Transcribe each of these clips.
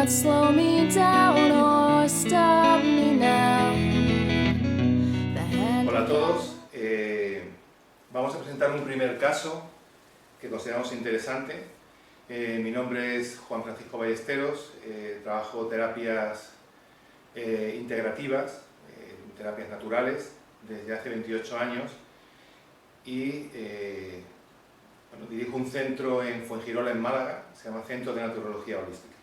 can't slow me down or stop me now. Hola a todos. Vamos a presentar un primer caso que consideramos interesante. Mi nombre es Juan Francisco Ballesteros, trabajo terapias integrativas, terapias naturales, desde hace 28 años y dirijo un centro en Fuengirola, en Málaga, se llama Centro de Naturología Holística.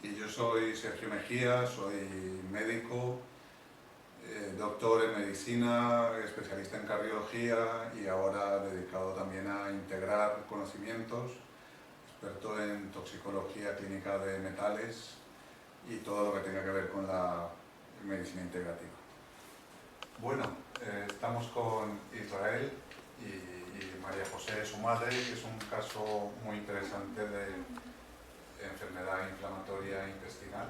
Y yo soy Sergio Mejía, soy médico, doctor en medicina, especialista en cardiología y ahora dedicado también a integrar conocimientos, experto en toxicología clínica de metales y todo lo que tenga que ver con la medicina integrativa. Bueno, estamos con Israel y María José, su madre, que es un caso muy interesante de enfermedad inflamatoria intestinal.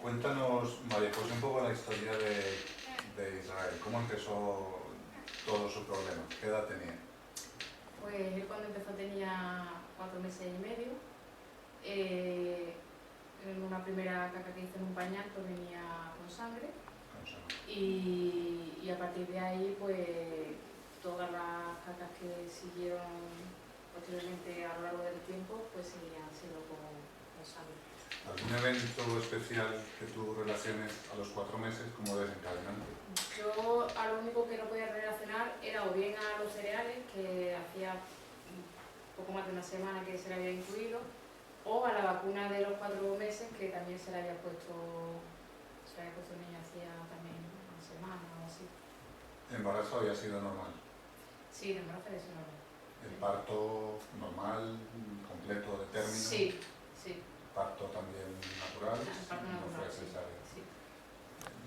Cuéntanos, María José, un poco la historia de Israel. ¿Cómo empezó todo su problema? ¿Qué edad tenía? Pues él cuando empezó tenía 4 meses y medio. En una primera caca que hizo en un pañal pues venía con sangre. Y a partir de ahí pues todas las cacas que siguieron posteriormente a lo largo del tiempo pues seguían siendo con sangre. ¿Algún evento especial que tú relaciones a los 4 meses como desencadenante? Yo a lo único que no podía relacionar era o bien a los cereales, que hacía poco más de una semana que se le había incluido, o a la vacuna de los 4 meses que también se le había puesto el niño hacía también una semana o así. ¿El embarazo había sido normal? Sí, el embarazo había sido normal. ¿El parto normal, completo, de término? Sí, sí. ¿Parto también natural? El parto No natural, fue cesárea. sí.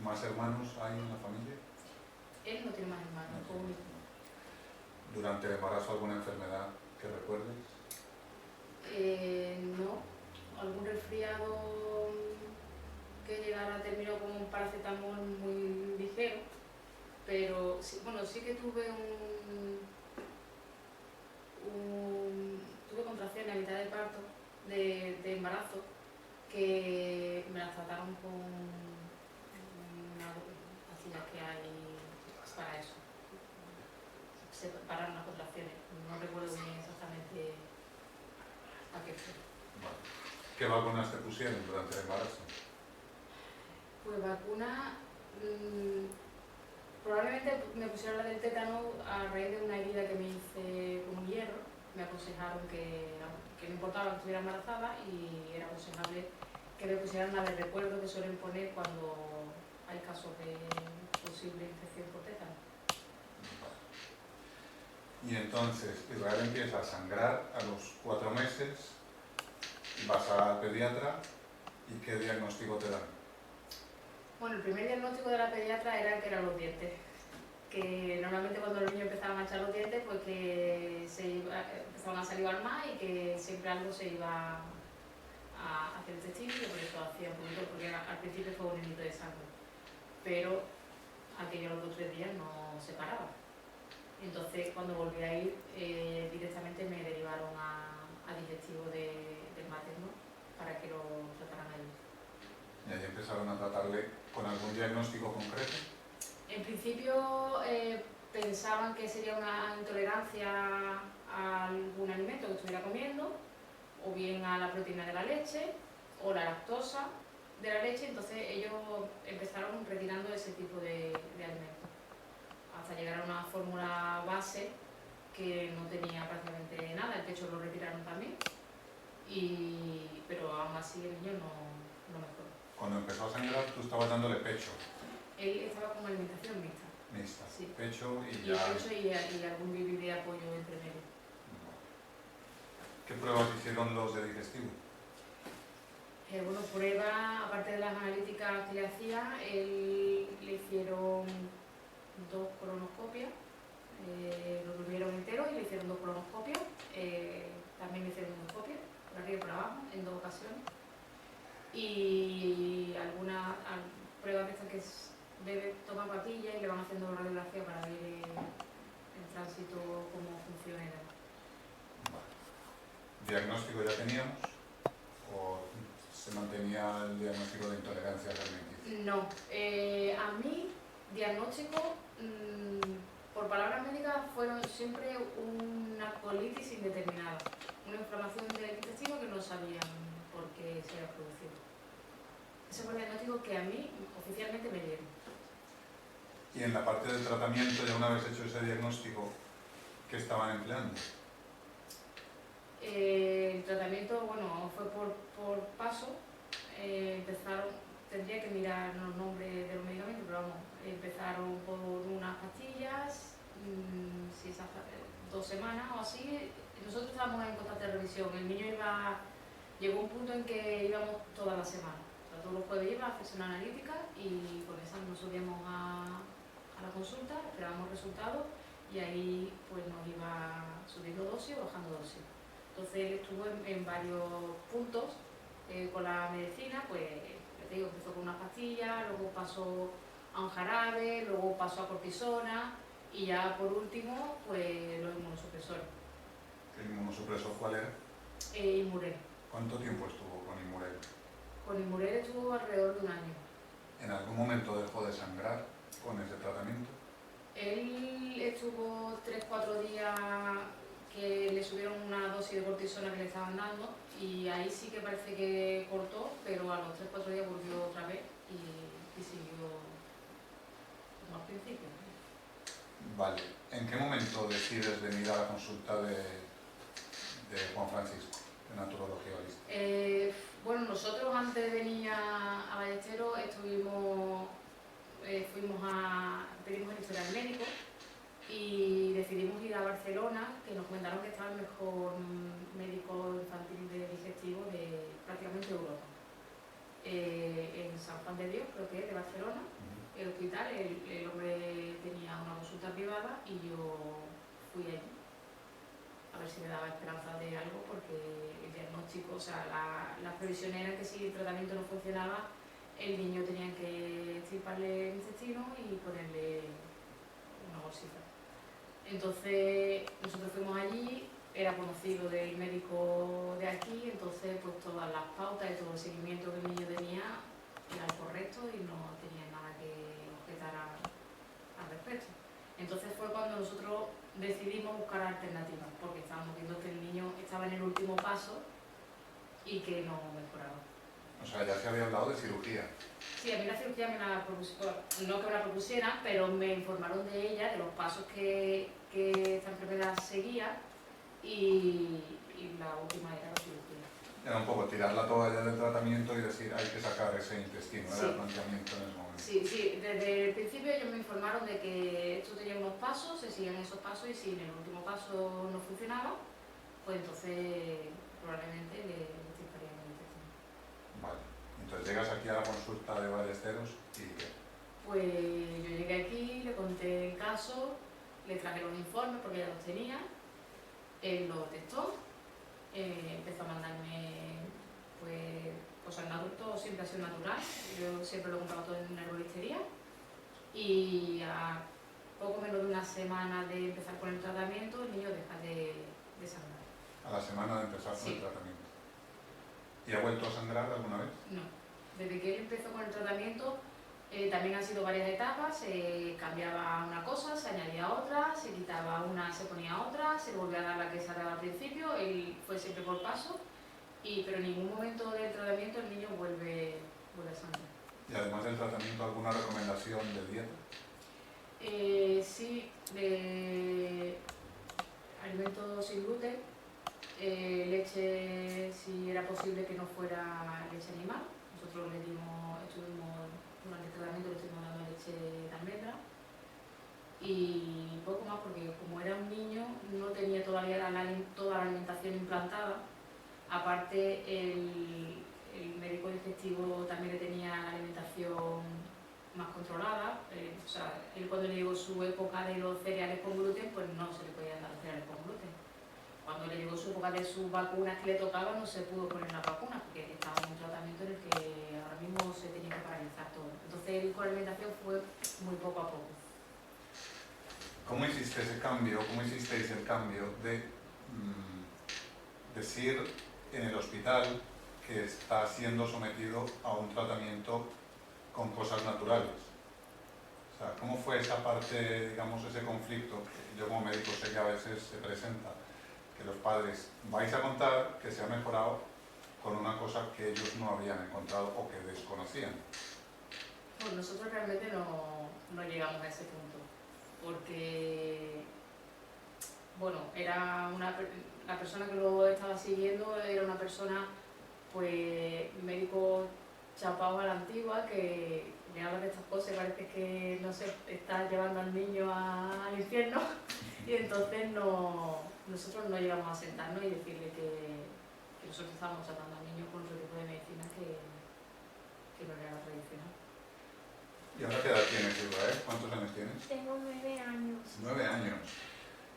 ¿Más hermanos hay en la familia? Él no tiene más hermanos, No fue tiene. único. ¿Durante el embarazo alguna enfermedad que recuerdes? No, algún resfriado que llegara a término con un paracetamol muy ligero, pero sí, bueno, sí que tuve tuve contracciones a mitad del parto, de embarazo, que me las trataron con una pastilla que hay para eso, separar las contracciones. No recuerdo bien exactamente a qué fue. ¿Qué vacunas te pusieron durante el embarazo? Pues vacuna, probablemente me pusieron la del tétano a raíz de una herida que me hice con un hierro. Me aconsejaron que no importaba que estuviera embarazada y era aconsejable que me pusieran la de recuerdo que suelen poner cuando hay casos de posible infección por tétano. Y entonces Israel empieza a sangrar a los 4 meses, vas al pediatra y ¿qué diagnóstico te dan? Bueno, el primer diagnóstico de la pediatra era que eran los dientes. Que normalmente cuando los niños empezaban a echar los dientes, pues que empezaban a salivar más y que siempre algo se iba a hacer el intestino, y por eso hacía un poquito, porque al principio fue un hilito de sangre. Pero aquello a los 2 o 3 días no se paraba. Entonces cuando volví a ir, directamente me derivaron a digestivo del materno para que lo trataran allí. Y ahí empezaron a tratarle con algún diagnóstico concreto. En principio pensaban que sería una intolerancia a algún alimento que estuviera comiendo, o bien a la proteína de la leche, o la lactosa de la leche. Entonces ellos empezaron retirando ese tipo de alimentos, hasta llegar a una fórmula base que no tenía prácticamente nada. El pecho lo retiraron también, pero aún así el niño no mejoró. Cuando empezó a sangrar, tú estabas dándole pecho. Él estaba con alimentación mixta. Mixta. Sí. Pecho y Y ya. pecho y algún bibi de apoyo entre medio. ¿Qué pruebas hicieron los de digestivo? Bueno, prueba, aparte de las analíticas que le hacía, le hicieron 2 colonoscopias, lo durmieron entero y le hicieron 2 colonoscopias, también le hicieron endoscopia, por arriba y por abajo, en 2 ocasiones. Y algunas pruebas de estas que toma papilla y le van haciendo radiografía para ver el tránsito, cómo funciona. Vale. ¿Diagnóstico ya teníamos? ¿O se mantenía el diagnóstico de intolerancia germititis? No, a mí, diagnóstico, por palabras médicas, fueron siempre una colitis indeterminada, una inflamación del intestino que no sabían por qué se había producido. Ese fue el diagnóstico que a mí oficialmente me dieron. Y en la parte del tratamiento, ya una vez hecho ese diagnóstico, ¿qué estaban empleando? El tratamiento, bueno, fue por paso. Tendría que mirar los nombres de los medicamentos, pero vamos, empezaron por unas pastillas, si esas 2 semanas o así. Nosotros estábamos en constante revisión. El niño llegó un punto en que íbamos todas las semanas. O sea, todos los jueves iba a hacerse una analítica y con esa nos subíamos a la consulta, esperábamos resultados y ahí pues nos iba subiendo dosis o bajando dosis. Entonces él estuvo en varios puntos con la medicina, pues ya te digo, empezó con unas pastillas, luego pasó a un jarabe, luego pasó a cortisona y ya por último pues los inmunosupresores. ¿El inmunosupresor cuál era? Inmurel. ¿Cuánto tiempo estuvo con Inmurel? Con Inmurel estuvo alrededor de 1 año. ¿En algún momento dejó de sangrar con ese tratamiento? Él estuvo 3-4 días que le subieron una dosis de cortisona que le estaban dando y ahí sí que parece que cortó, pero a los 3-4 días volvió otra vez y siguió como al principio. Vale. ¿En qué momento decides venir a la consulta de Juan Francisco, de naturología holística? Bueno, nosotros antes de venir a Ballesteros pedimos el historial médico y decidimos ir a Barcelona, que nos comentaron que estaba el mejor médico infantil de digestivo de prácticamente Europa. En San Juan de Dios, creo que es, de Barcelona, el hospital, el hombre tenía una consulta privada y yo fui allí a ver si me daba esperanza de algo, porque el diagnóstico, o sea, las previsiones eran que si el tratamiento no funcionaba, el niño tenía que extirparle el intestino y ponerle una bolsita. Entonces nosotros fuimos allí, era conocido del médico de aquí, entonces pues todas las pautas y todo el seguimiento que el niño tenía era el correcto y no tenía nada que objetar al respecto. Entonces fue cuando nosotros decidimos buscar alternativas, porque estábamos viendo que el niño estaba en el último paso y que no mejoraba. O sea, ya se había hablado de cirugía. Sí, a mí la cirugía me la propusieron, no que me la propusieran, pero me informaron de ella, de los pasos que esta enfermedad seguía y la última era la cirugía. Era un poco tirar la toalla del tratamiento y decir hay que sacar ese intestino, Sí. era el planteamiento en ese momento. Sí, desde el principio ellos me informaron de que esto tenía unos pasos, se siguen esos pasos y si en el último paso no funcionaba, pues entonces probablemente le extirparían el intestino. Vale. Entonces llegas aquí a la consulta de Ballesteros y ¿qué? Pues yo llegué aquí, le conté el caso, le traje los informes porque ya los tenía, él lo testó, empezó a mandarme pues cosas naturales, todo siempre ha sido natural, yo siempre lo he comprado todo en una herboristería y a poco menos de una semana de empezar con el tratamiento el niño deja de sangrar. A la semana de empezar con Sí. el tratamiento. ¿Y ha vuelto a sangrar alguna vez? No, desde que él empezó con el tratamiento también han sido varias etapas, se cambiaba una cosa, se añadía otra, se quitaba una, se ponía otra, se volvía a dar la que se daba al principio, él fue siempre por paso, pero en ningún momento del tratamiento el niño vuelve a sangrar. Y además del tratamiento, ¿alguna recomendación de dieta? Sí, de alimentos sin gluten, leche, si era posible que no fuera leche animal. Nosotros estuvimos durante el tratamiento, le estuvimos dando leche de almendra y poco más, porque como era un niño no tenía todavía toda la alimentación implantada. Aparte el médico digestivo también le tenía la alimentación más controlada, o sea, él cuando le llegó su época de los cereales con gluten, pues no se le podían dar cereales con gluten. Cuando le llegó su época de sus vacunas que le tocaban, no se pudo poner las vacunas, porque estaba en un tratamiento en el que ahora mismo se tenía que paralizar todo. Entonces él con la alimentación fue muy poco a poco. ¿Cómo hiciste ese cambio, cómo hicisteis el cambio de decir en el hospital que está siendo sometido a un tratamiento con cosas naturales. O sea, ¿cómo fue esa parte, digamos, ese conflicto? Yo como médico sé que a veces se presenta, que los padres vais a contar que se ha mejorado con una cosa que ellos no habían encontrado o que desconocían. Pues nosotros realmente no llegamos a ese punto, porque, bueno, la persona que lo estaba siguiendo era una persona, pues, médico chapado a la antigua, que le habla de estas cosas y parece que, no sé, está llevando al niño al infierno, y entonces nosotros no llegamos a sentarnos y decirle que nosotros estábamos tratando al niño con otro tipo de medicina que no era la tradicional. ¿Y ahora qué edad tienes, Israel? ¿Cuántos años tienes? Tengo 9 años. 9 años.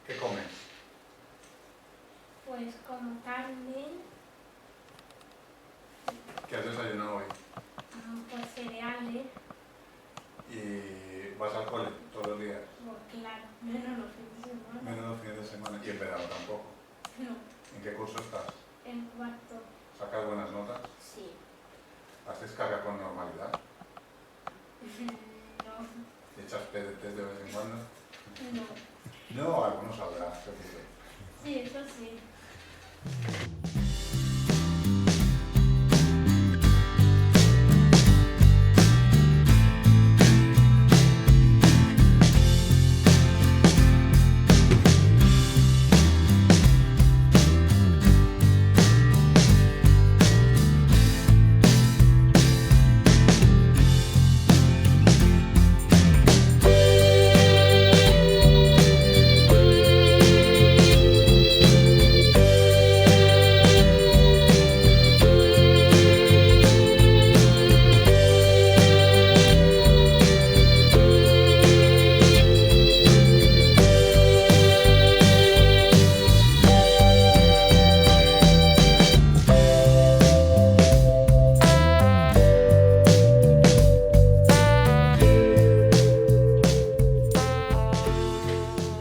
¿Qué comes? Pues como carne, ¿Qué has desayunado hoy? pues cereales, ¿Y vas al cole todos los días? pues claro, menos los fines de semana. Menos los fines de semana. ¿Y en verano tampoco? No, ¿En qué curso estás? en cuarto, ¿Sacas buenas notas? sí. ¿Haces caca con normalidad? No, ¿Echas PDTs de vez en cuando? no. No, algunos habrá, seguro. Sí, eso sí.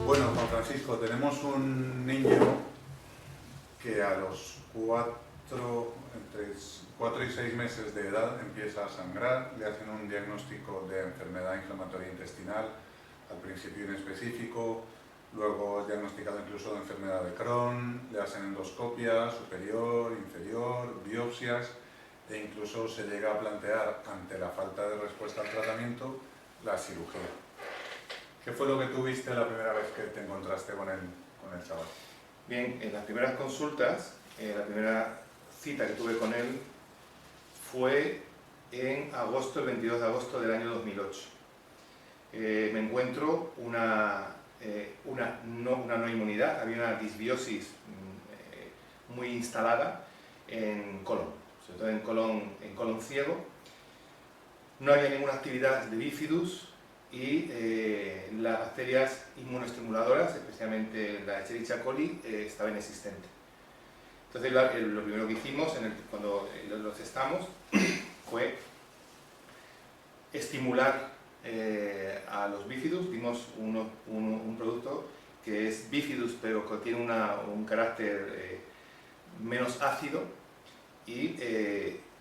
Bueno, Juan Francisco, tenemos un niño que a los entre 4 y 6 meses de edad empieza a sangrar, le hacen un diagnóstico de enfermedad inflamatoria intestinal, al principio inespecífico, luego diagnosticado incluso de enfermedad de Crohn, le hacen endoscopia superior, inferior, biopsias e incluso se llega a plantear, ante la falta de respuesta al tratamiento, la cirugía. ¿Qué fue lo que tuviste la primera vez que te encontraste con el chaval? Bien, en las primeras consultas, la primera cita que tuve con él fue en agosto, el 22 de agosto del año 2008. Me encuentro una no inmunidad, había una disbiosis muy instalada en colon, sobre todo en colon ciego. No había ninguna actividad de bifidus y las bacterias inmunoestimuladoras, especialmente la Escherichia coli, estaba inexistente. Entonces lo primero que hicimos cuando los testamos fue estimular a los bífidus. Dimos un producto que es bífidus pero que tiene un carácter menos ácido, y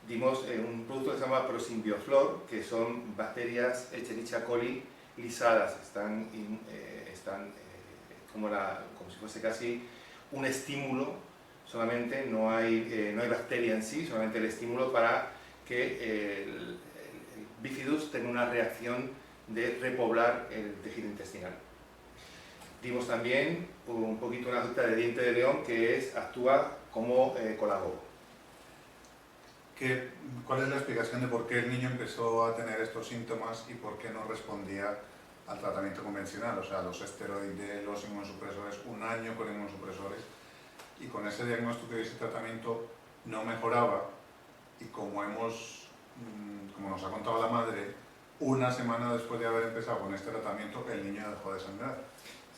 dimos un producto que se llama Prosimbioflor, que son bacterias Escherichia coli lisadas, están como si fuese casi un estímulo, solamente no hay bacteria en sí, solamente el estímulo para que el bifidus tenga una reacción de repoblar el tejido intestinal. Dimos también un poquito una fruta de diente de león que actúa como colagogo. ¿Cuál es la explicación de por qué el niño empezó a tener estos síntomas y por qué no respondía al tratamiento convencional? O sea, los esteroides, los inmunosupresores, un año con inmunosupresores, y con ese diagnóstico y ese tratamiento no mejoraba, y como nos ha contado la madre, una semana después de haber empezado con este tratamiento, el niño dejó de sangrar.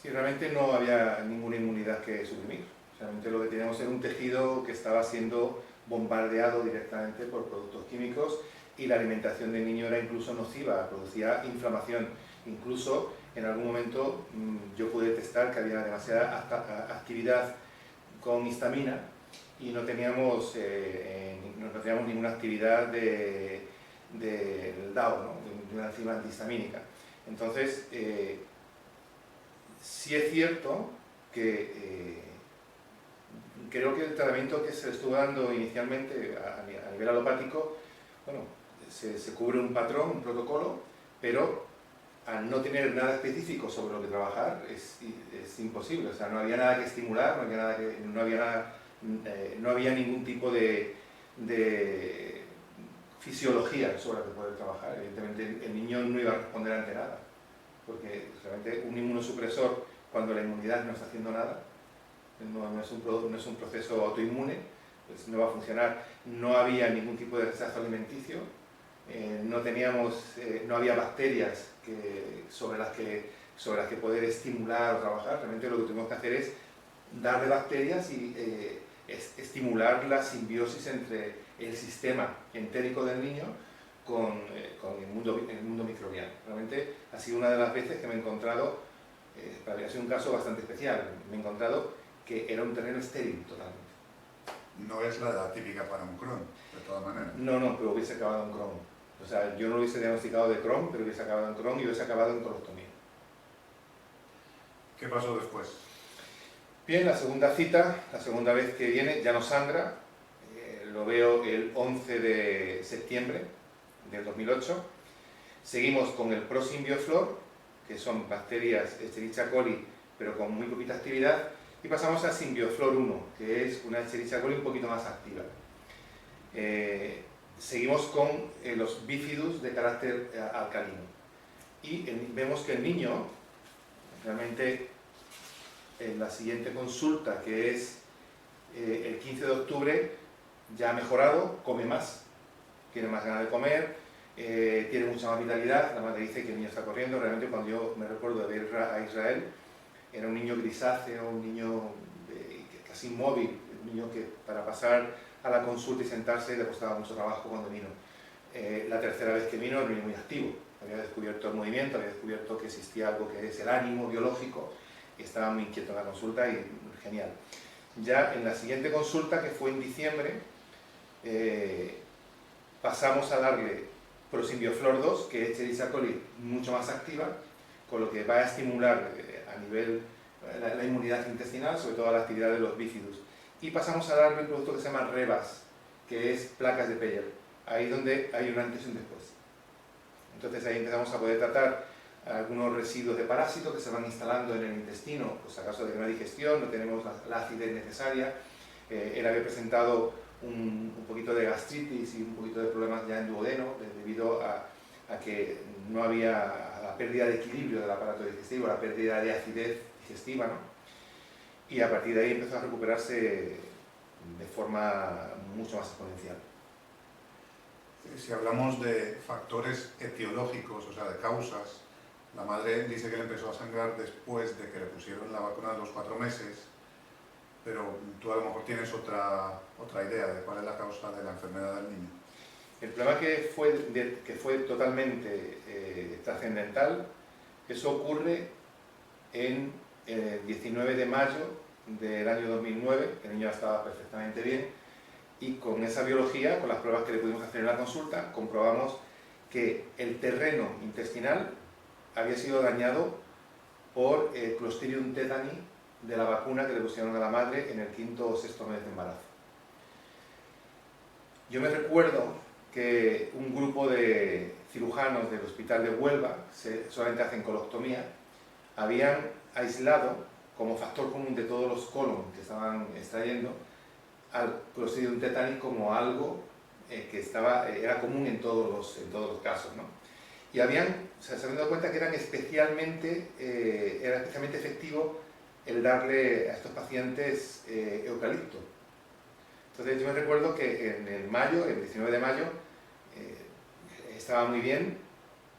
Sí, realmente no había ninguna inmunidad que suprimir. Realmente lo que teníamos era un tejido que estaba siendo bombardeado directamente por productos químicos, y la alimentación del niño era incluso nociva, producía inflamación. Incluso en algún momento yo pude testar que había demasiada actividad con histamina, y no teníamos ninguna actividad del DAO, ¿no? de una enzima antihistamínica. Entonces, sí es cierto que creo que el tratamiento que se le estuvo dando inicialmente a nivel alopático, bueno, se cubre un patrón, un protocolo, pero al no tener nada específico sobre lo que trabajar es imposible. O sea, no había nada que estimular, no había ningún tipo de fisiología sobre la que poder trabajar. Evidentemente el niño no iba a responder ante nada, porque realmente un inmunosupresor, cuando la inmunidad no está haciendo nada, no es un proceso autoinmune, pues no va a funcionar. No había ningún tipo de rechazo alimenticio, no había bacterias sobre las que poder estimular o trabajar. Realmente lo que tuvimos que hacer es darle bacterias y estimular la simbiosis entre el sistema entérico del niño con el mundo microbiano. Realmente ha sido una de las veces que me he encontrado, ha sido un caso bastante especial, me he encontrado que era un terreno estéril totalmente. No es la edad típica para un Crohn, de todas maneras. No, pero hubiese acabado en Crohn. O sea, yo no lo hubiese diagnosticado de Crohn, pero hubiese acabado en Crohn y hubiese acabado en colostomía. ¿Qué pasó después? Bien, la segunda cita, la segunda vez que viene, ya no sangra, lo veo el 11 de septiembre del 2008. Seguimos con el Prosimbioflor, que son bacterias Escherichia coli, pero con muy poquita actividad, y pasamos a Simbioflor 1, que es una Escherichia coli un poquito más activa. Seguimos con los bifidus de carácter alcalino. Y vemos que el niño, realmente en la siguiente consulta, que es el 15 de octubre, ya ha mejorado, come más, tiene más ganas de comer, tiene mucha más vitalidad. La madre dice que el niño está corriendo. Realmente, cuando yo me recuerdo de ver a Israel, era un niño grisáceo, un niño casi inmóvil, un niño que para pasar a la consulta y sentarse le costaba mucho trabajo cuando vino. La tercera vez que vino, el niño muy activo, había descubierto el movimiento, había descubierto que existía algo que es el ánimo biológico, y estaba muy inquieto en la consulta y genial. Ya en la siguiente consulta, que fue en diciembre, pasamos a darle Prosimbioflor 2, que es Escherichia coli mucho más activa, con lo que va a estimular a nivel la inmunidad intestinal, sobre todo la actividad de los bífidus. Y pasamos a darle un producto que se llama Rebas, que es placas de Peyer. Ahí donde hay un antes y un después. Entonces ahí empezamos a poder tratar algunos residuos de parásitos que se van instalando en el intestino, pues a caso de una digestión, no tenemos la acidez necesaria. Él había presentado un poquito de gastritis y un poquito de problemas ya en duodeno, debido a que no había la pérdida de equilibrio del aparato digestivo, la pérdida de acidez digestiva, ¿no? Y a partir de ahí empezó a recuperarse de forma mucho más exponencial. Si hablamos de factores etiológicos, o sea, de causas, la madre dice que le empezó a sangrar después de que le pusieron la vacuna de los 4 meses, pero tú a lo mejor tienes otra idea de cuál es la causa de la enfermedad del niño. El problema que fue totalmente trascendental, eso ocurre en el 19 de mayo del año 2009, que el niño estaba perfectamente bien, y con esa biología, con las pruebas que le pudimos hacer en la consulta, comprobamos que el terreno intestinal había sido dañado por el Clostridium tetani de la vacuna que le pusieron a la madre en el 5º o 6º mes de embarazo. Yo me recuerdo que un grupo de cirujanos del hospital de Huelva, solamente hacen colostomía, habían aislado como factor común de todos los colon que estaban extrayendo al Clostridium tetani como algo que era común en todos los casos, ¿no? Y se habían dado cuenta que era especialmente efectivo el darle a estos pacientes eucalipto. Entonces yo me recuerdo que en el 19 de mayo, estaba muy bien,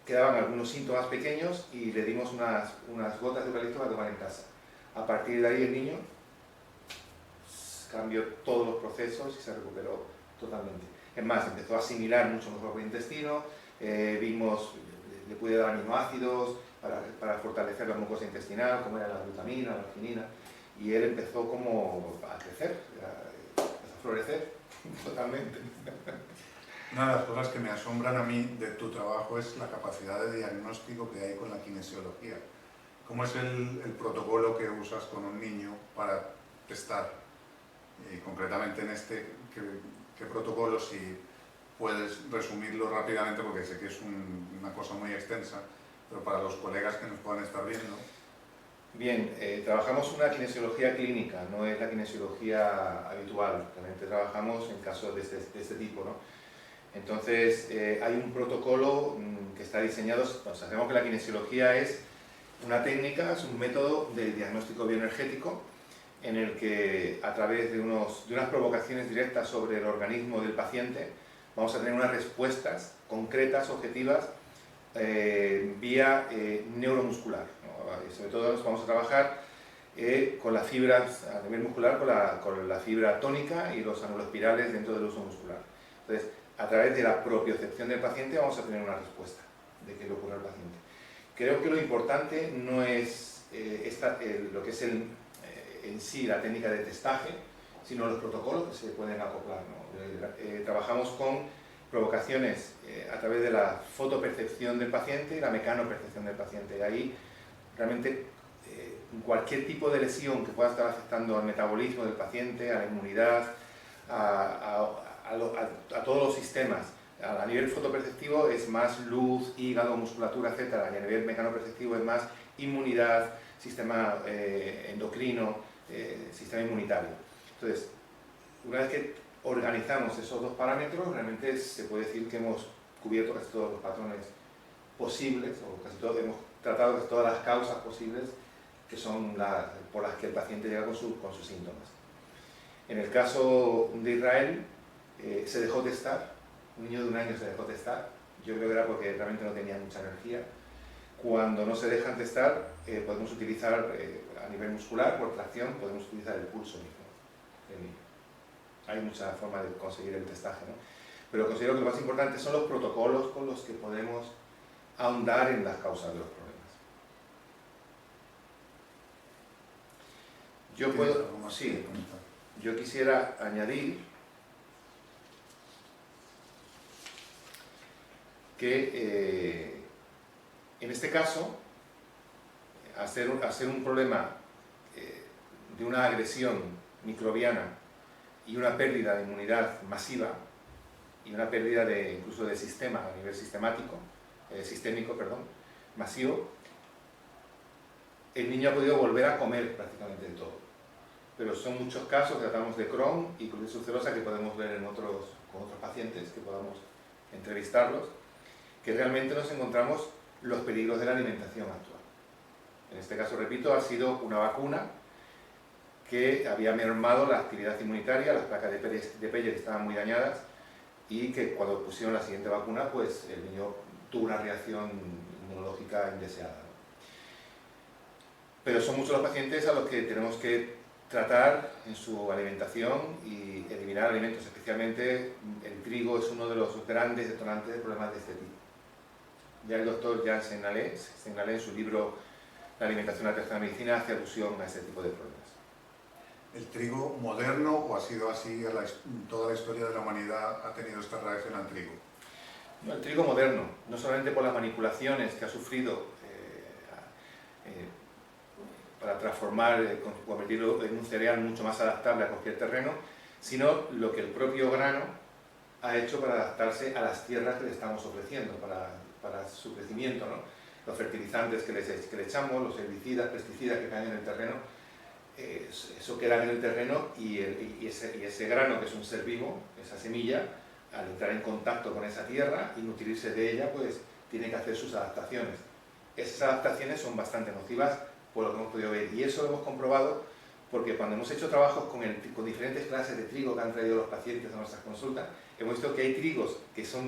quedaban algunos síntomas pequeños y le dimos unas gotas de eucalipto para tomar en casa. A partir de ahí el niño cambió todos los procesos y se recuperó totalmente. Es más, empezó a asimilar mucho mejor por el intestino, le pude dar aminoácidos para fortalecer la mucosa intestinal, como era la glutamina, la arginina, y él empezó como a crecer, empezó desaparecer totalmente. Una de las cosas que me asombran a mí de tu trabajo es la capacidad de diagnóstico que hay con la kinesiología. ¿Cómo es el protocolo que usas con un niño para testar? Y concretamente en este, ¿qué protocolo? Si puedes resumirlo rápidamente, porque sé que es una cosa muy extensa, pero para los colegas que nos puedan estar viendo. Bien, trabajamos una kinesiología clínica, no es la kinesiología habitual. Realmente trabajamos en casos de este tipo, ¿no? Entonces, hay un protocolo que está diseñado, sabemos que la kinesiología es una técnica, es un método de diagnóstico bioenergético en el que a través de unas provocaciones directas sobre el organismo del paciente vamos a tener unas respuestas concretas, objetivas, vía neuromuscular, ¿no? Sobre todo vamos a trabajar con las fibras a nivel muscular, con la fibra tónica y los anuloespirales dentro del uso muscular. Entonces, a través de la propiocepción del paciente vamos a tener una respuesta de qué le ocurre al paciente. Creo que lo importante no es lo que es en sí la técnica de testaje, sino los protocolos que se pueden acoplar, ¿no? Trabajamos con provocaciones a través de la fotopercepción del paciente y la mecanopercepción del paciente. Y ahí realmente cualquier tipo de lesión que pueda estar afectando al metabolismo del paciente, a la inmunidad, a todos los sistemas. A nivel fotoperceptivo es más luz, hígado, musculatura, etc. Y a nivel mecanoperceptivo es más inmunidad, sistema endocrino, sistema inmunitario. Entonces, una vez que organizamos esos dos parámetros, realmente se puede decir que hemos cubierto casi todos los patrones posibles, o casi todos, hemos tratado casi todas las causas posibles que son por las que el paciente llega con sus síntomas. En el caso de Israel, se dejó testar, un niño de 1 año se dejó testar, yo creo que era porque realmente no tenía mucha energía. Cuando no se dejan testar, podemos utilizar a nivel muscular, por tracción, podemos utilizar el pulso mismo del niño. Hay muchas formas de conseguir el testaje, ¿no? Pero considero que lo más importante son los protocolos con los que podemos ahondar en las causas de los problemas. Yo puedo, sí, yo quisiera añadir que en este caso, hacer un problema de una agresión microbiana y una pérdida de inmunidad masiva y una pérdida incluso de sistema a nivel sistémico, masivo, el niño ha podido volver a comer prácticamente de todo. Pero son muchos casos, tratamos de Crohn y colitis ulcerosa que podemos ver con otros pacientes, que podamos entrevistarlos, que realmente nos encontramos los peligros de la alimentación actual. En este caso, repito, ha sido una vacuna que había mermado la actividad inmunitaria, las placas de Peyer estaban muy dañadas y que cuando pusieron la siguiente vacuna, pues el niño tuvo una reacción inmunológica indeseada. Pero son muchos los pacientes a los que tenemos que tratar en su alimentación y eliminar alimentos, especialmente el trigo es uno de los grandes detonantes de problemas de este tipo. Ya el doctor Jean Sennalé en su libro La alimentación a la tercera medicina hace alusión a este tipo de problemas. ¿El trigo moderno o ha sido así toda la historia de la humanidad ha tenido esta reacción al trigo? No, el trigo moderno, no solamente por las manipulaciones que ha sufrido para convertirlo en un cereal mucho más adaptable a cualquier terreno, sino lo que el propio grano ha hecho para adaptarse a las tierras que le estamos ofreciendo, para su crecimiento, ¿no? Los fertilizantes que le echamos, los herbicidas, pesticidas que caen en el terreno, eso queda en el terreno y ese grano, que es un ser vivo, esa semilla, al entrar en contacto con esa tierra y nutrirse de ella, pues tiene que hacer sus adaptaciones. Esas adaptaciones son bastante nocivas por lo que hemos podido ver, y eso lo hemos comprobado porque cuando hemos hecho trabajos con diferentes clases de trigo que han traído los pacientes a nuestras consultas, hemos visto que hay trigos que son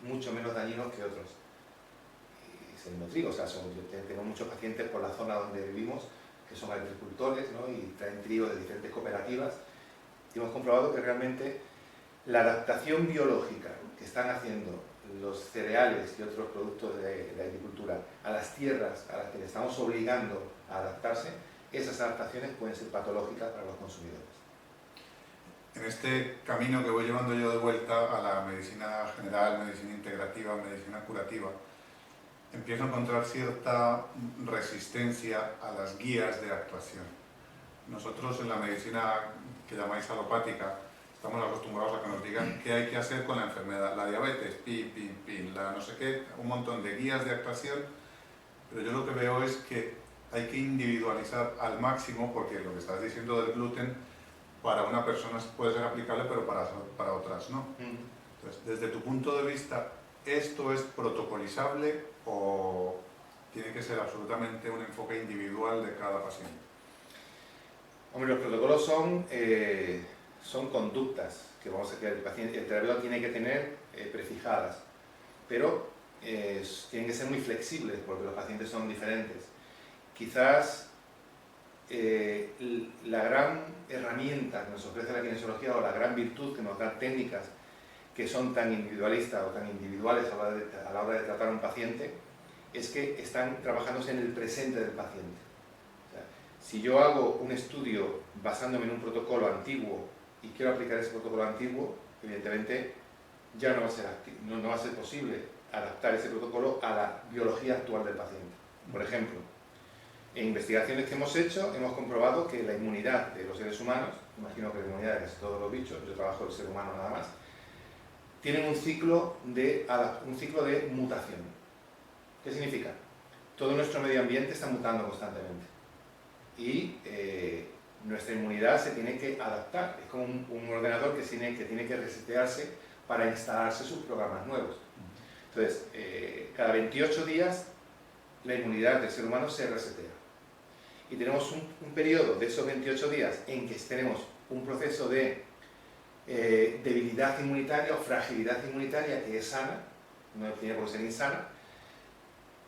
mucho menos dañinos que otros. Siendo trigo, o sea, yo tengo muchos pacientes por la zona donde vivimos que son agricultores, ¿no? Y traen trigo de diferentes cooperativas, y hemos comprobado que realmente la adaptación biológica que están haciendo los cereales y otros productos de la agricultura a las tierras a las que le estamos obligando a adaptarse, esas adaptaciones pueden ser patológicas para los consumidores. En En este camino que voy llevando yo de vuelta a la medicina general, medicina integrativa, medicina curativa, empiezo a encontrar cierta resistencia a las guías de actuación. Nosotros en la medicina que llamáis alopática estamos acostumbrados a que nos digan qué hay que hacer con la enfermedad, la diabetes, la no sé qué, un montón de guías de actuación, pero yo lo que veo es que hay que individualizar al máximo, porque lo que estás diciendo del gluten para una persona puede ser aplicable, pero para otras no. Entonces, desde tu punto de vista, ¿esto es protocolizable o tiene que ser absolutamente un enfoque individual de cada paciente? Hombre, los protocolos son conductas que el terapeuta tiene que tener prefijadas, pero tienen que ser muy flexibles porque los pacientes son diferentes. Quizás la gran herramienta que nos ofrece la kinesiología o la gran virtud que nos da técnicas que son tan individualistas o tan individuales a la hora de tratar a un paciente es que están trabajándose en el presente del paciente. O sea, si yo hago un estudio basándome en un protocolo antiguo y quiero aplicar ese protocolo antiguo, evidentemente ya no va a ser posible adaptar ese protocolo a la biología actual del paciente. Por ejemplo, en investigaciones que hemos hecho, hemos comprobado que la inmunidad de los seres humanos, imagino que la inmunidad de casi todos los bichos, yo trabajo el ser humano nada más, tienen un ciclo de mutación. ¿Qué significa? Todo nuestro medio ambiente está mutando constantemente y nuestra inmunidad se tiene que adaptar. Es como un ordenador que tiene que resetearse para instalarse sus programas nuevos. Entonces, cada 28 días la inmunidad del ser humano se resetea. Y tenemos un periodo de esos 28 días en que tenemos un proceso de debilidad inmunitaria o fragilidad inmunitaria que es sana, no tiene por qué ser insana,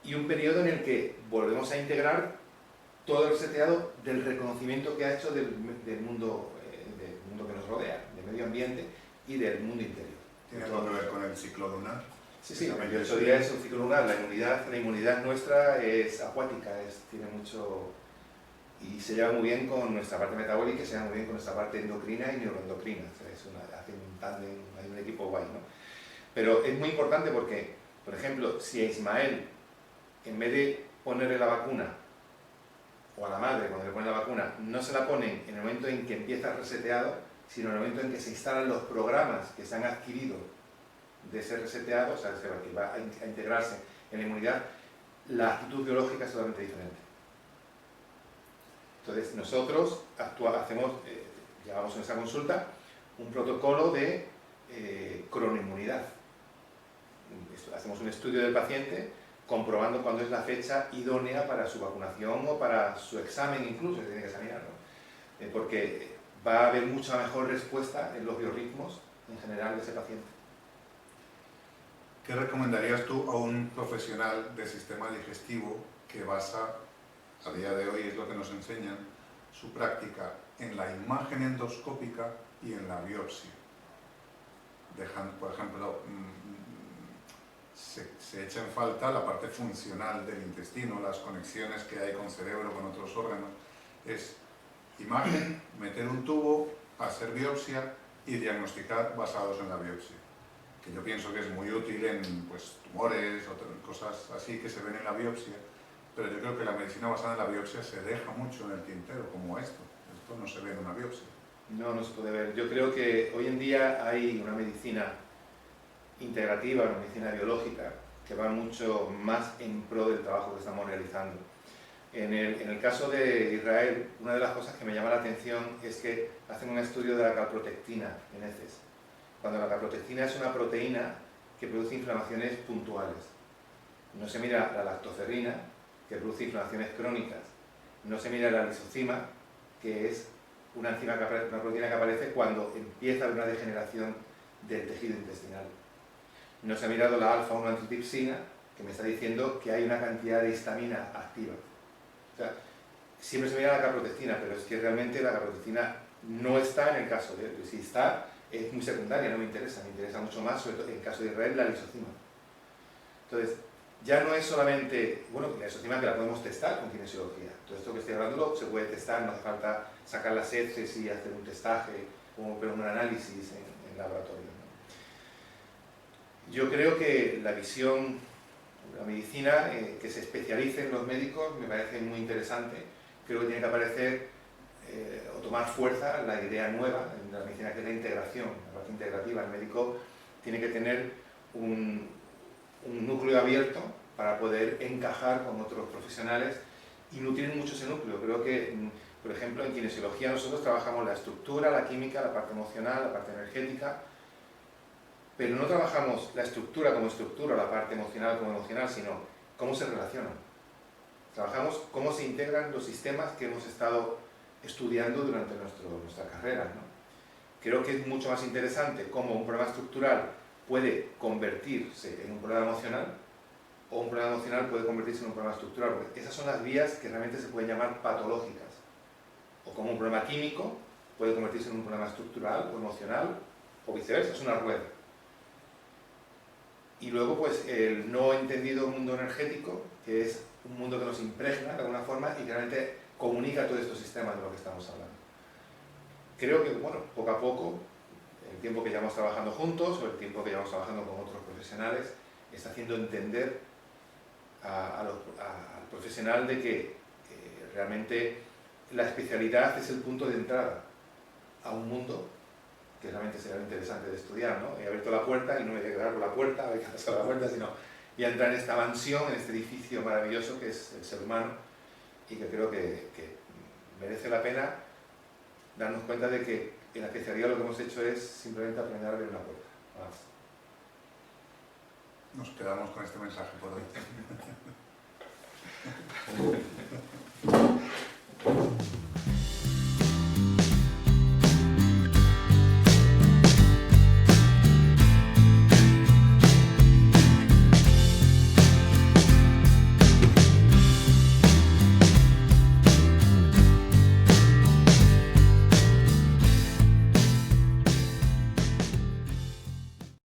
y un periodo en el que volvemos a integrar todo el reseteado del reconocimiento que ha hecho del mundo que nos rodea, del medio ambiente y del mundo interior. ¿Tiene algo que ver con el ciclo lunar? Sí, 28 días es un ciclo lunar. La inmunidad nuestra es acuática, tiene mucho... y se lleva muy bien con nuestra parte metabólica y se lleva muy bien con nuestra parte endocrina y neuroendocrina. O sea, hacen un tándem, hay un equipo guay, ¿no? Pero es muy importante porque, por ejemplo, si a Ismael, en vez de ponerle la vacuna, o a la madre cuando le ponen la vacuna, no se la ponen en el momento en que empieza el reseteado, sino en el momento en que se instalan los programas que se han adquirido de ese reseteado, o sea, que va a integrarse en la inmunidad, la actitud biológica es totalmente diferente. Entonces, nosotros llevamos en esa consulta un protocolo de cronoinmunidad. Hacemos un estudio del paciente comprobando cuándo es la fecha idónea para su vacunación o para su examen incluso, que tiene que examinar, ¿no? Porque va a haber mucha mejor respuesta en los biorritmos en general de ese paciente. ¿Qué recomendarías tú a un profesional de sistema digestivo que basa, a día de hoy es lo que nos enseñan, su práctica en la imagen endoscópica y en la biopsia? Dejando, por ejemplo, se echa en falta la parte funcional del intestino, las conexiones que hay con cerebro, con otros órganos. Es imagen, meter un tubo, hacer biopsia y diagnosticar basados en la biopsia. Que yo pienso que es muy útil en tumores, otras cosas así que se ven en la biopsia, pero yo creo que la medicina basada en la biopsia se deja mucho en el tintero, como esto. Esto no se ve en una biopsia. No se puede ver. Yo creo que hoy en día hay una medicina integrativa, una medicina biológica, que va mucho más en pro del trabajo que estamos realizando. En el caso de Israel, una de las cosas que me llama la atención es que hacen un estudio de la calprotectina en heces. Cuando la calprotectina es una proteína que produce inflamaciones puntuales. No se mira la lactoferrina, que produce inflamaciones crónicas. No se mira la lisocima, que es una proteína que aparece cuando empieza una degeneración del tejido intestinal. No se ha mirado la alfa-1 antitripsina, que me está diciendo que hay una cantidad de histamina activa. O sea, siempre se mira la calprotectina, pero es que realmente la calprotectina no está en el caso de... Si está, es muy secundaria, no me interesa mucho más, sobre todo en el caso de Israel, la lisocima. Entonces, ya no es solamente, la lisocima que la podemos testar con kinesiología. Todo esto que estoy hablando se puede testar, no hace falta sacar las heces y hacer un testaje como un análisis en laboratorio, ¿no? Yo creo que la visión, la medicina, que se especialice en los médicos, me parece muy interesante. Creo que tiene que aparecer o tomar fuerza la idea nueva en la medicina, que es la integración, la parte integrativa. El médico tiene que tener un núcleo abierto para poder encajar con otros profesionales y nutrir mucho ese núcleo. Creo que, por ejemplo, en kinesiología nosotros trabajamos la estructura, la química, la parte emocional, la parte energética, pero no trabajamos la estructura como estructura, la parte emocional como emocional, sino cómo se relacionan. Trabajamos cómo se integran los sistemas que hemos estado estudiando durante nuestra carrera, ¿no? Creo que es mucho más interesante cómo un problema estructural puede convertirse en un problema emocional, o un problema emocional puede convertirse en un problema estructural, porque esas son las vías que realmente se pueden llamar patológicas. O como un problema químico puede convertirse en un problema estructural o emocional, o viceversa, es una rueda. Y luego, pues, el no entendido mundo energético, que es un mundo que nos impregna de alguna forma y que realmente comunica todos estos sistemas de lo que estamos hablando. Creo que, bueno, poco a poco, el tiempo que llevamos trabajando juntos o el tiempo que llevamos trabajando con otros profesionales, está haciendo entender al profesional de que realmente la especialidad es el punto de entrada a un mundo que realmente será interesante de estudiar, ¿no? He abierto la puerta y no me voy a quedar por la puerta, voy a pasar la puerta, sino voy a entrar en esta mansión, en este edificio maravilloso que es el ser humano, y que creo que merece la pena darnos cuenta de que en la especialidad lo que hemos hecho es simplemente aprender a abrir una puerta. Más. Nos quedamos con este mensaje por hoy.